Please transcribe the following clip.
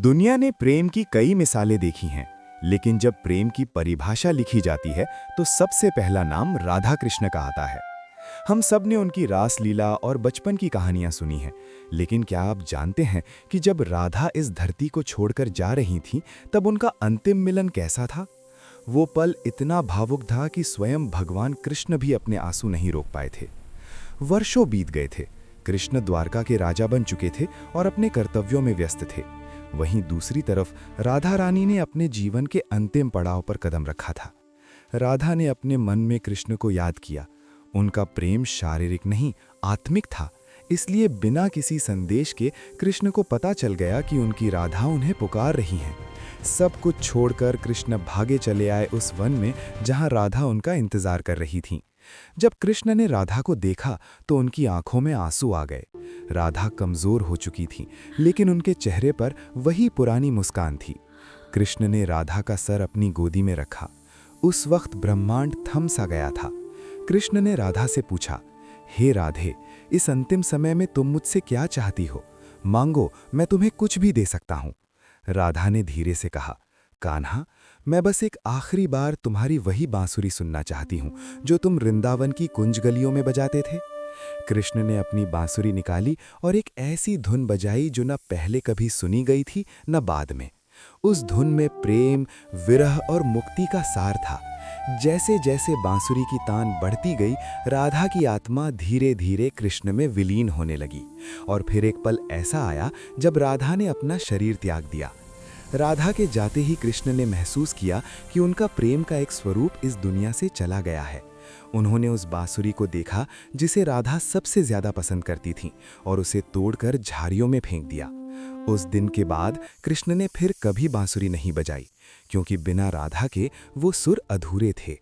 दुनिया ने प्रेम की कई मिसालें देखी हैं, लेकिन जब प्रेम की परिभाषा लिखी जाती है तो सबसे पहला नाम राधा कृष्ण का आता है। हम सब ने उनकी रास लीला और बचपन की कहानियां सुनी हैं, लेकिन क्या आप जानते हैं कि जब राधा इस धरती को छोड़कर जा रही थीं, तब उनका अंतिम मिलन कैसा था? वो पल इतना भावुक था कि स्वयं भगवान कृष्ण भी अपने आंसू नहीं रोक पाए थे। वर्षों बीत गए थे। कृष्ण द्वारका के राजा बन चुके थे और अपने कर्तव्यों में व्यस्त थे। वहीं दूसरी तरफ राधा रानी ने अपने जीवन के अंतिम पड़ाव पर कदम रखा था। राधा ने अपने मन में कृष्ण को याद किया। उनका प्रेम शारीरिक नहीं, आत्मिक था। इसलिए बिना किसी संदेश के कृष्ण को पता चल गया कि उनकी राधा उन्हें पुकार रही हैं। सब कुछ छोड़कर कृष्ण भागे चले आए उस वन में जहां राधा उनका इंतजार कर रही थीं। जब कृष्ण ने राधा को देखा तो उनकी आंखों में आंसू आ गए। राधा कमजोर हो चुकी थी, लेकिन उनके चेहरे पर वही पुरानी मुस्कान थी। कृष्ण ने राधा का सर अपनी गोदी में रखा। उस वक्त ब्रह्मांड थम सा गया था। कृष्ण ने राधा से पूछा, हे राधे, इस अंतिम समय में तुम मुझसे क्या चाहती हो? मांगो, मैं तुम्हें कुछ भी दे सकता हूं। राधा ने धीरे से कहा, कान्हा, मैं बस एक आखिरी बार तुम्हारी वही बांसुरी सुनना चाहती हूँ जो तुम वृंदावन की कुंज गलियों में बजाते थे। कृष्ण ने अपनी बांसुरी निकाली और एक ऐसी धुन बजाई जो न पहले कभी सुनी गई थी न बाद में। उस धुन में प्रेम, विरह और मुक्ति का सार था। जैसे जैसे बांसुरी की तान बढ़ती गई, राधा की आत्मा धीरे धीरे कृष्ण में विलीन होने लगी। और फिर एक पल ऐसा आया जब राधा ने अपना शरीर त्याग दिया। राधा के जाते ही कृष्ण ने महसूस किया कि उनका प्रेम का एक स्वरूप इस दुनिया से चला गया है। उन्होंने उस बांसुरी को देखा जिसे राधा सबसे ज्यादा पसंद करती थी और उसे तोड़कर झाड़ियों में फेंक दिया। उस दिन के बाद कृष्ण ने फिर कभी बांसुरी नहीं बजाई, क्योंकि बिना राधा के वो सुर अधूरे थे।